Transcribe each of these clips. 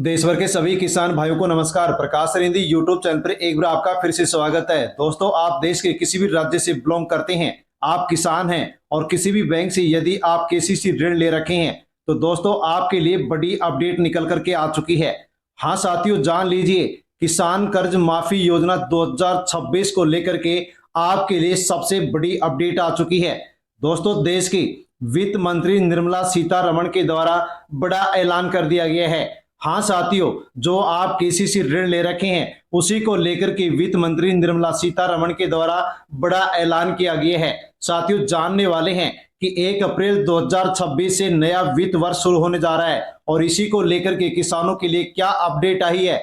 देश भर के सभी किसान भाइयों को नमस्कार। प्रकाश सरिंदी यूट्यूब चैनल पर एक बार आपका फिर से स्वागत है। दोस्तों, आप देश के किसी भी राज्य से बिलोंग करते हैं, आप किसान हैं और किसी भी बैंक से यदि आप केसीसी ऋण ले रखे हैं तो दोस्तों आपके लिए बड़ी अपडेट निकल करके आ चुकी है। हाँ साथियों, जान लीजिए, किसान कर्ज माफी योजना 2026 को लेकर के आपके लिए सबसे बड़ी अपडेट आ चुकी है। दोस्तों, देश की वित्त मंत्री निर्मला सीतारमण के द्वारा बड़ा ऐलान कर दिया गया है। हाँ साथियों, जो आप केसीसी ऋण ले रखे हैं उसी को लेकर के वित्त मंत्री निर्मला सीतारमण के द्वारा बड़ा ऐलान किया गया है। साथियों, जानने वाले हैं कि 1 अप्रैल 2026 से नया वित्त वर्ष शुरू होने जा रहा है और इसी को लेकर के किसानों के लिए क्या अपडेट आई है।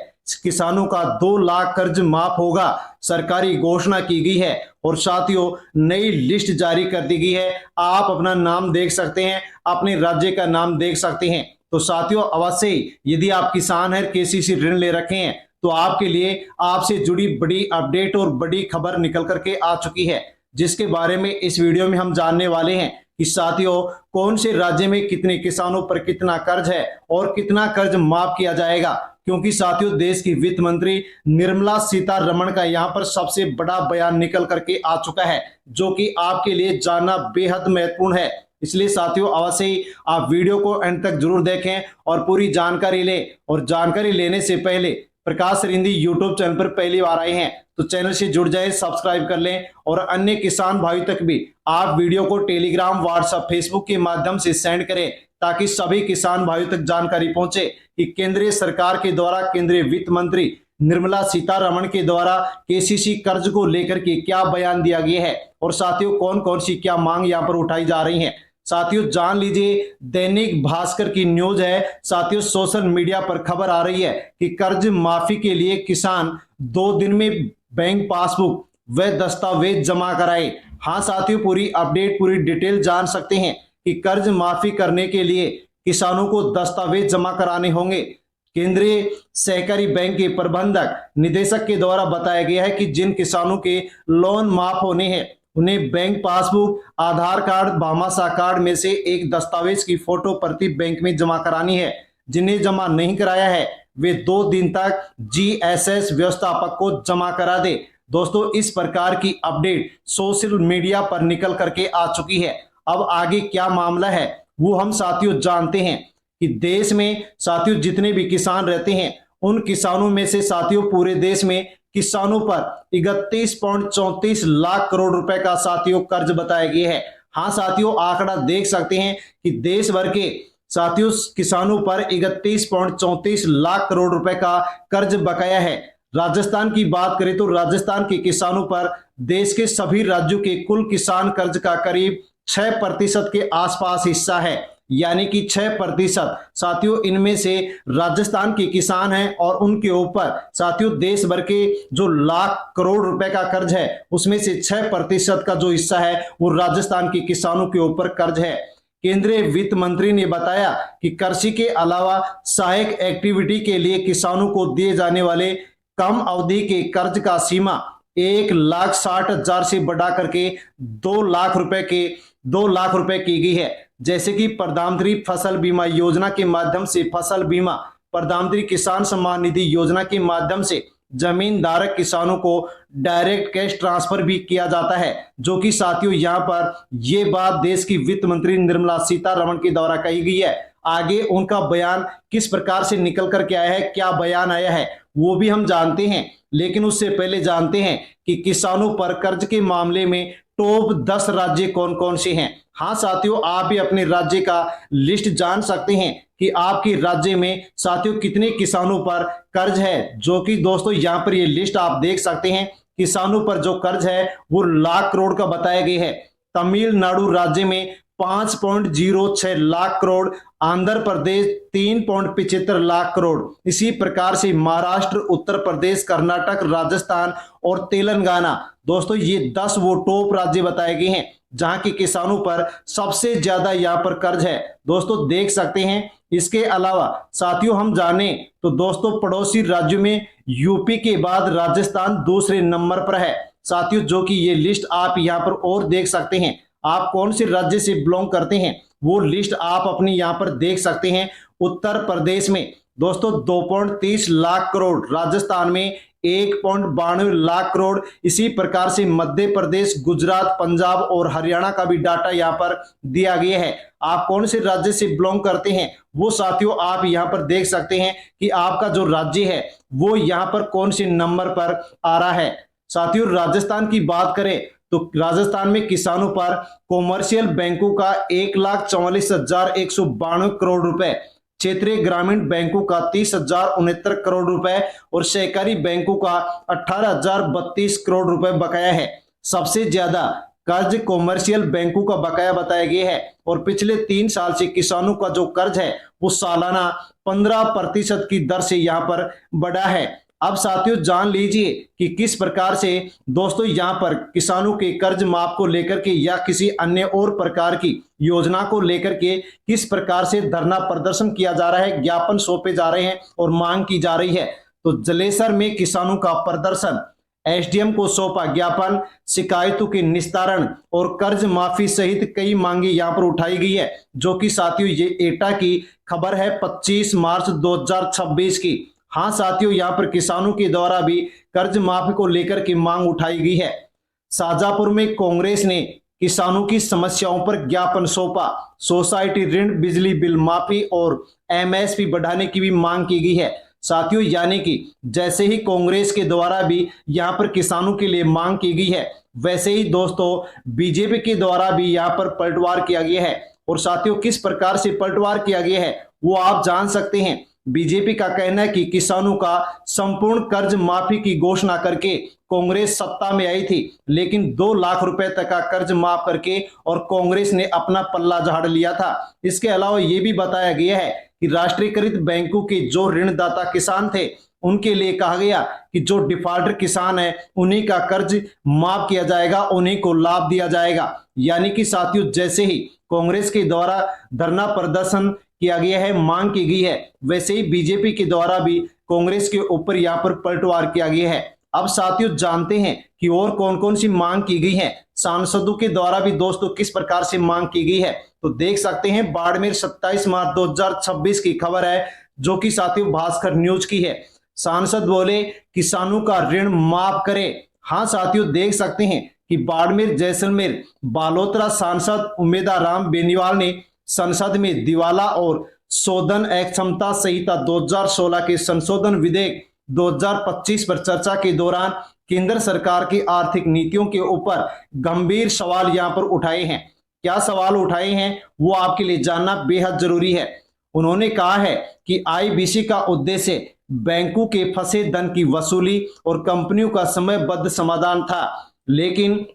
किसानों का 2 लाख कर्ज माफ होगा, सरकारी घोषणा की गई है और साथियों नई लिस्ट जारी कर दी गई है। आप अपना नाम देख सकते हैं, अपने राज्य का नाम देख सकते हैं। तो साथियों, अवश्य यदि आप किसान हैं, केसीसी ऋण ले रखे हैं तो आपके लिए आपसे जुड़ी बड़ी अपडेट और बड़ी खबर निकल करके आ चुकी है, जिसके बारे में इस वीडियो में हम जानने वाले हैं कि साथियों कौन से राज्य में कितने किसानों पर कितना कर्ज है और कितना कर्ज माफ किया जाएगा। क्योंकि साथियों देश की वित्त मंत्री निर्मला सीतारमण का यहाँ पर सबसे बड़ा बयान निकल करके आ चुका है, जो कि आपके लिए जानना बेहद महत्वपूर्ण है। इसलिए साथियों अवश्य ही आप वीडियो को अंत तक जरूर देखें और पूरी जानकारी लें। और जानकारी लेने से पहले प्रकाश सरिंदी यूट्यूब चैनल पर पहली बार आए हैं तो चैनल से जुड़ जाए, सब्सक्राइब कर लें और अन्य किसान भाई तक भी आप वीडियो को टेलीग्राम, व्हाट्सएप, फेसबुक के माध्यम से सेंड करें ताकि सभी किसान भाइयों तक जानकारी पहुंचे कि केंद्रीय सरकार के द्वारा केंद्रीय वित्त मंत्री निर्मला सीतारमण के द्वारा केसीसी कर्ज को लेकर के क्या बयान दिया गया है और साथियों कौन कौन सी क्या मांग यहाँ पर उठाई जा रही है। साथियों जान लीजिए, दैनिक भास्कर की न्यूज है। साथियों सोशल मीडिया पर खबर आ रही है कि कर्ज माफी के लिए किसान 2 दिन में बैंक पासबुक व दस्तावेज जमा कराए। हाँ साथियों, पूरी अपडेट पूरी डिटेल जान सकते हैं कि कर्ज माफी करने के लिए किसानों को दस्तावेज जमा कराने होंगे। केंद्रीय सहकारी बैंक के प्रबंधक निदेशक के द्वारा बताया गया है कि जिन किसानों के लोन माफ होने हैं उन्हें बैंक पासबुक, आधार कार्ड, भामाशाह कार्ड में से एक दस्तावेज की फोटो प्रति बैंक में जमा करानी है। जिन्हें जमा नहीं कराया है वे 2 दिन तक जीएसएस व्यवस्थापक को जमा करा दे। दोस्तों, इस प्रकार की अपडेट सोशल मीडिया पर निकल करके आ चुकी है। अब आगे क्या मामला है वो हम साथियों जानते हैं कि देश में साथियों जितने भी किसान रहते हैं उन किसानों में से साथियों पूरे देश में किसानों पर 31.34 लाख करोड़ रुपए का साथियों कर्ज बताया गया है। हाँ साथियों, आंकड़ा देख सकते हैं कि देश भर के साथियों किसानों पर 31.34 लाख करोड़ रुपए का कर्ज बकाया है। राजस्थान की बात करें तो राजस्थान के किसानों पर देश के सभी राज्यों के कुल किसान कर्ज का करीब 6% के आसपास हिस्सा है, यानी कि 6%। साथियों इनमें से राजस्थान के किसान हैं और उनके ऊपर साथियों देश भर के जो लाख करोड़ रुपए का कर्ज है उसमें से 6% का जो हिस्सा है वो राजस्थान के किसानों के ऊपर कर्ज है। केंद्रीय वित्त मंत्री ने बताया कि कृषि के अलावा सहायक एक्टिविटी के लिए किसानों को दिए जाने वाले कम अवधि के कर्ज का सीमा 1,60,000 से बढ़ा करके 2 लाख रुपए की गई है। जैसे कि प्रधानमंत्री फसल बीमा योजना के माध्यम से फसल बीमा, प्रधानमंत्री किसान सम्मान निधि योजना के माध्यम से जमीन धारक किसानों को डायरेक्ट कैश ट्रांसफर भी किया जाता है। जो कि साथियों यहाँ पर ये बात देश की वित्त मंत्री निर्मला सीतारमण के द्वारा कही गई है। आगे उनका बयान किस प्रकार से निकल करके आया है, क्या बयान आया है वो भी हम जानते हैं, लेकिन उससे पहले जानते हैं कि किसानों पर कर्ज के मामले में टॉप 10 राज्य कौन कौन से हैं। हाँ साथियों, आप भी अपने राज्य का लिस्ट जान सकते हैं कि आपके राज्य में साथियों कितने किसानों पर कर्ज है। जो कि दोस्तों यहाँ पर ये लिस्ट आप देख सकते हैं, किसानों पर जो कर्ज है वो लाख करोड़ का बताया गया है। तमिलनाडु राज्य में 5.06 लाख करोड़, आंध्र प्रदेश 3.75 लाख करोड़, इसी प्रकार से महाराष्ट्र, उत्तर प्रदेश, कर्नाटक, राजस्थान और तेलंगाना। दोस्तों ये 10 वो टॉप राज्य बताए गए हैं जहां के किसानों पर सबसे ज्यादा यहाँ पर कर्ज है। दोस्तों देख सकते हैं। इसके अलावा साथियों हम जाने तो दोस्तों पड़ोसी राज्यों में यूपी के बाद राजस्थान दूसरे नंबर पर है साथियों। जो कि ये लिस्ट आप यहाँ पर और देख सकते हैं, आप कौन से राज्य से बिलोंग करते हैं वो लिस्ट आप अपनी यहाँ पर देख सकते हैं। उत्तर प्रदेश में दोस्तों 2.30 लाख करोड़, राजस्थान में 1.92 लाख करोड़। इसी प्रकार से मध्य प्रदेश, गुजरात, पंजाब और हरियाणा का भी डाटा यहाँ पर दिया गया है। आप कौन से राज्य से बिलोंग करते हैं वो साथियों आप यहाँ पर देख सकते हैं कि आपका जो राज्य है वो यहाँ पर कौन से नंबर पर आ रहा है। साथियों राजस्थान की बात करें तो राजस्थान में किसानों पर कॉमर्शियल बैंकों का 1,44,192 करोड़ रुपए, क्षेत्रीय ग्रामीण बैंकों का 30,069 करोड़ रुपए और सहकारी बैंकों का 18,032 करोड़ रुपए बकाया है। सबसे ज्यादा कर्ज कॉमर्शियल बैंकों का बकाया बताया गया है और पिछले 3 साल से किसानों का जो कर्ज है वो सालाना 15% की दर से यहाँ पर बढ़ा है। अब साथियों जान लीजिए कि किस प्रकार से दोस्तों यहाँ पर किसानों के कर्ज माफ को लेकर के या किसी अन्य और प्रकार की योजना को लेकर के किस प्रकार से धरना प्रदर्शन किया जा रहा है, ज्ञापन सौंपे जा रहे हैं और मांग की जा रही है। तो जलेसर में किसानों का प्रदर्शन, एसडीएम को सौंपा ज्ञापन, शिकायतों के निस्तारण और कर्ज माफी सहित कई मांगे यहाँ पर उठाई गई है, जो कि साथियों ये एटा की खबर है 25 मार्च 2026 की। हाँ साथियों यहाँ पर किसानों के द्वारा भी कर्ज माफी को लेकर के मांग उठाई गई है। शाजापुर में कांग्रेस ने किसानों की समस्याओं पर ज्ञापन सौंपा, सोसाइटी ऋण, बिजली बिल माफी और एमएसपी बढ़ाने की भी मांग की गई है। साथियों यानी कि जैसे ही कांग्रेस के द्वारा भी यहाँ पर किसानों के लिए मांग की गई है, वैसे ही दोस्तों बीजेपी के द्वारा भी यहाँ पर पलटवार किया गया है। और साथियों किस प्रकार से पलटवार किया गया है वो आप जान सकते हैं। बीजेपी का कहना है कि किसानों का संपूर्ण कर्ज माफी की घोषणा करके कांग्रेस सत्ता में आई थी, लेकिन 2 लाख रुपए तक का कर्ज माफ करके और कांग्रेस ने अपना पल्ला झाड़ लिया था। इसके अलावा यह भी बताया गया है कि राष्ट्रीयकृत बैंकों के जो ऋणदाता किसान थे उनके लिए कहा गया कि जो डिफॉल्टर किसान है उन्हीं का कर्ज माफ किया जाएगा, उन्हीं को लाभ दिया जाएगा। यानी कि साथियों जैसे ही कांग्रेस के द्वारा धरना प्रदर्शन किया गया है, मांग की गई है, वैसे ही बीजेपी के द्वारा भी कांग्रेस के ऊपर यहाँ पर पलटवार किया गया है। अब साथियों जानते हैं कि और कौन कौन सी मांग की गई है, सांसदों के द्वारा भी दोस्तों किस प्रकार से मांग की गई है। तो देख सकते हैं बाड़मेर 27 मार्च 2026 की खबर है, जो कि साथियों भास्कर न्यूज की है। सांसद बोले किसानों का ऋण माफ करे। हाँ साथियों देख सकते हैं कि बाड़मेर, जैसलमेर, बालोतरा सांसद उमेदाराम बेनीवाल ने संसद में दिवाला और शोधन अक्षमता संहिता 2016 के संशोधन विधेयक 2025 पर चर्चा के दौरान केंद्र सरकार की आर्थिक नीतियों के ऊपर गंभीर सवाल यहां पर उठाए हैं। क्या सवाल उठाए हैं वो आपके लिए जानना बेहद जरूरी है। उन्होंने कहा है कि आईबीसी का उद्देश्य बैंकों के फंसे धन की वसूली और कंपनियों का समयबद्ध समाधान था, लेकिन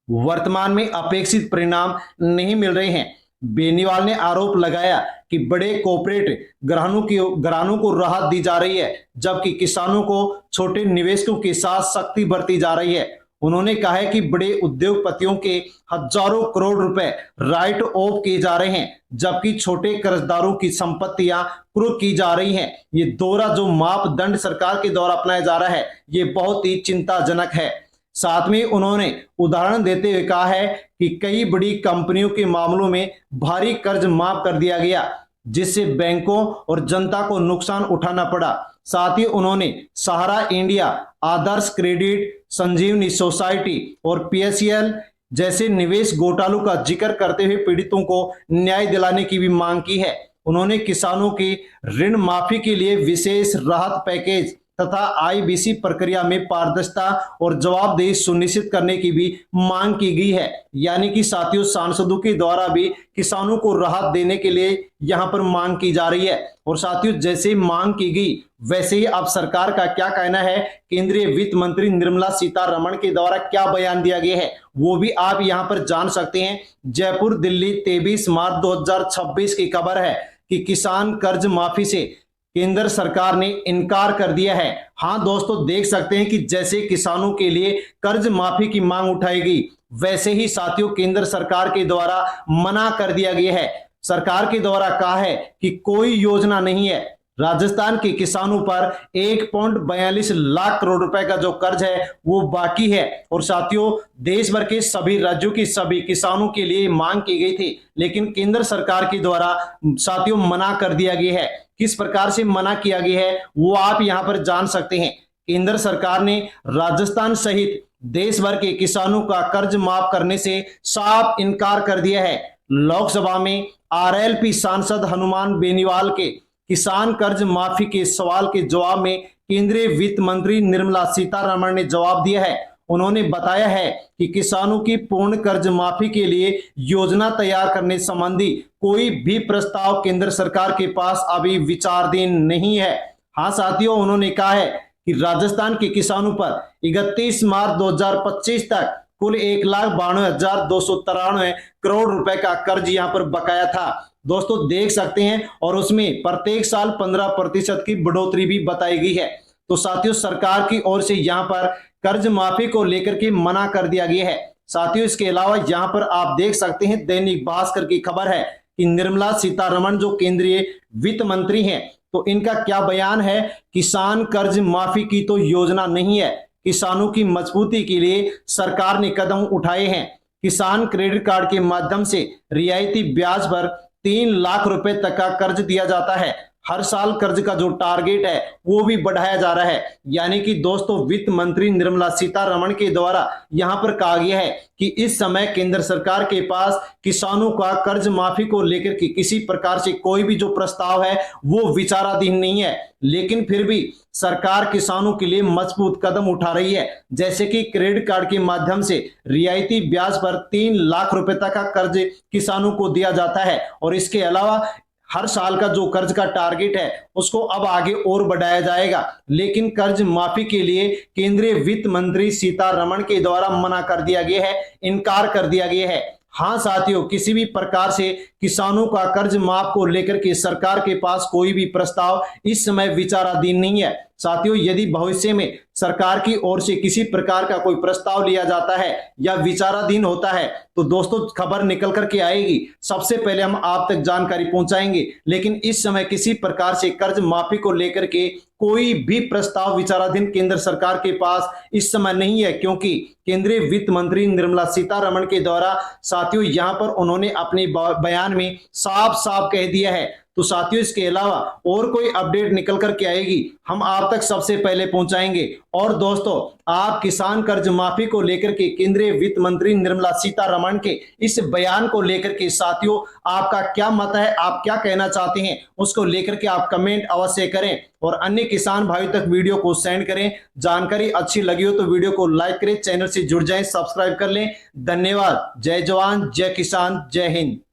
वर्तमान में अपेक्षित परिणाम नहीं मिल रहे हैं। बेनीवाल ने आरोप लगाया कि बड़े कॉर्पोरेट घरानों को राहत दी जा रही है, जबकि किसानों को छोटे निवेशकों के साथ सख्ती बरती जा रही है। उन्होंने कहा है कि बड़े उद्योगपतियों के हजारों करोड़ रुपए राइट ऑफ किए जा रहे हैं, जबकि छोटे कर्जदारों की संपत्तियां कुर्क की जा रही हैं। ये दोहरा जो मापदंड सरकार के द्वारा अपनाया जा रहा है ये बहुत ही चिंताजनक है। साथ में उन्होंने उदाहरण देते हुए कहा है कि कई बड़ी कंपनियों के मामलों में भारी कर्ज माफ कर दिया गया, जिससे बैंकों और जनता को नुकसान उठाना पड़ा। साथ ही उन्होंने सहारा इंडिया, आदर्श क्रेडिट, संजीवनी सोसाइटी और पीएसएल जैसे निवेश घोटालों का जिक्र करते हुए पीड़ितों को न्याय दिलाने की भी मांग की है। उन्होंने किसानों की ऋण माफी के लिए विशेष राहत पैकेज तथा आईबीसी प्रक्रिया में पारदर्शिता और जवाबदेही सुनिश्चित करने की भी मांग की गई है। यानी कि साथियों सांसदों के द्वारा भी किसानों को राहत देने के लिए यहां पर मांग की जा रही है। और साथियों जैसे मांग की गई वैसे ही अब सरकार का क्या कहना है, केंद्रीय वित्त मंत्री निर्मला सीतारमण के द्वारा क्या बयान दिया गया है वो भी आप यहां पर जान सकते हैं। जयपुर, दिल्ली 23 मार्च 2026 की खबर है कि किसान कर्ज माफी से केंद्र सरकार ने इनकार कर दिया है। हां दोस्तों देख सकते हैं कि जैसे किसानों के लिए कर्ज माफी की मांग उठाई गई, वैसे ही साथियों केंद्र सरकार के द्वारा मना कर दिया गया है। सरकार के द्वारा कहा है कि कोई योजना नहीं है। राजस्थान के किसानों पर 1.42 लाख करोड़ रुपए का जो कर्ज है वो बाकी है। और साथियों देश भर के सभी राज्यों की सभी किसानों के लिए मांग की गई थी, लेकिन केंद्र सरकार के द्वारा साथियों मना कर दिया गया है। किस प्रकार से मना किया गया है वो आप यहां पर जान सकते हैं। केंद्र सरकार ने राजस्थान सहित देश भर के किसानों का कर्ज माफ करने से साफ इनकार कर दिया है। लोकसभा में आरएलपी सांसद हनुमान बेनीवाल के किसान कर्ज माफी के सवाल के जवाब में केंद्रीय वित्त मंत्री निर्मला सीतारमण ने जवाब दिया है। उन्होंने बताया है कि किसानों की पूर्ण कर्ज माफी के लिए योजना तैयार करने संबंधी कोई भी प्रस्ताव केंद्र सरकार के पास अभी विचाराधीन नहीं है। हाँ साथियों, उन्होंने कहा है कि राजस्थान के किसानों पर 31 मार्च 2025 तक कुल 1,92,293 करोड़ रुपए का कर्ज यहां पर बकाया था। दोस्तों देख सकते हैं, और उसमें प्रत्येक साल 15% की बढ़ोतरी भी बताई गई है। तो साथियों, सरकार की ओर से यहां पर कर्ज माफी को लेकर के मना कर दिया गया है। साथियों, इसके अलावा यहां पर आप देख सकते हैं, दैनिक भास्कर की खबर है कि निर्मला सीतारमण जो केंद्रीय वित्त मंत्री हैं, तो इनका क्या बयान है, किसान कर्ज माफी की तो योजना नहीं है, किसानों की मजबूती के लिए सरकार ने कदम उठाए हैं। किसान क्रेडिट कार्ड के माध्यम से रियायती ब्याज पर 3 लाख रुपए तक का कर्ज दिया जाता है। हर साल कर्ज का जो टारगेट है वो भी बढ़ाया जा रहा है। यानी कि दोस्तों, वित्त मंत्री निर्मला सीतारमण के द्वारा यहां पर कहा गया है कि इस समय केंद्र सरकार के पास किसानों का कर्ज माफी को लेकर के किसी प्रकार से कोई भी जो प्रस्ताव है वो विचाराधीन नहीं है। लेकिन फिर भी सरकार किसानों के लिए मजबूत कदम उठा रही है, जैसे कि क्रेडिट कार्ड के माध्यम से रियायती ब्याज पर 3 लाख रुपए तक का कर्ज किसानों को दिया जाता है। और इसके अलावा हर साल का जो कर्ज का टारगेट है उसको अब आगे और बढ़ाया जाएगा। लेकिन कर्ज माफी के लिए केंद्रीय वित्त मंत्री सीतारमण के द्वारा मना कर दिया गया है, इनकार कर दिया गया है। हाँ साथियों, किसी भी प्रकार से किसानों का कर्ज माफ को लेकर के सरकार के पास कोई भी प्रस्ताव इस समय विचाराधीन नहीं है। साथियों, यदि भविष्य में सरकार की ओर से किसी प्रकार का कोई प्रस्ताव लिया जाता है या विचाराधीन होता है तो दोस्तों खबर निकल करके आएगी, सबसे पहले हम आप तक जानकारी पहुंचाएंगे। लेकिन इस समय किसी प्रकार से कर्ज माफी को लेकर के कोई भी प्रस्ताव विचाराधीन केंद्र सरकार के पास इस समय नहीं है, क्योंकि केंद्रीय वित्त मंत्री निर्मला सीतारमण के द्वारा साथियों यहां पर उन्होंने अपने बयान में साफ साफ कह दिया है। तो साथियों, इसके अलावा और कोई अपडेट निकल करके आएगी हम आप तक सबसे पहले पहुंचाएंगे। और दोस्तों, आप किसान कर्ज माफी को लेकर के केंद्रीय वित्त मंत्री निर्मला सीतारमण के इस बयान को लेकर के साथियों आपका क्या मत है, आप क्या कहना चाहते हैं, उसको लेकर के आप कमेंट अवश्य करें और अन्य किसान भाइयों तक वीडियो को सेंड करें। जानकारी अच्छी लगी हो तो वीडियो को लाइक करें, चैनल से जुड़ जाएं, सब्सक्राइब कर लें। धन्यवाद। जय जवान, जय किसान, जय हिंद।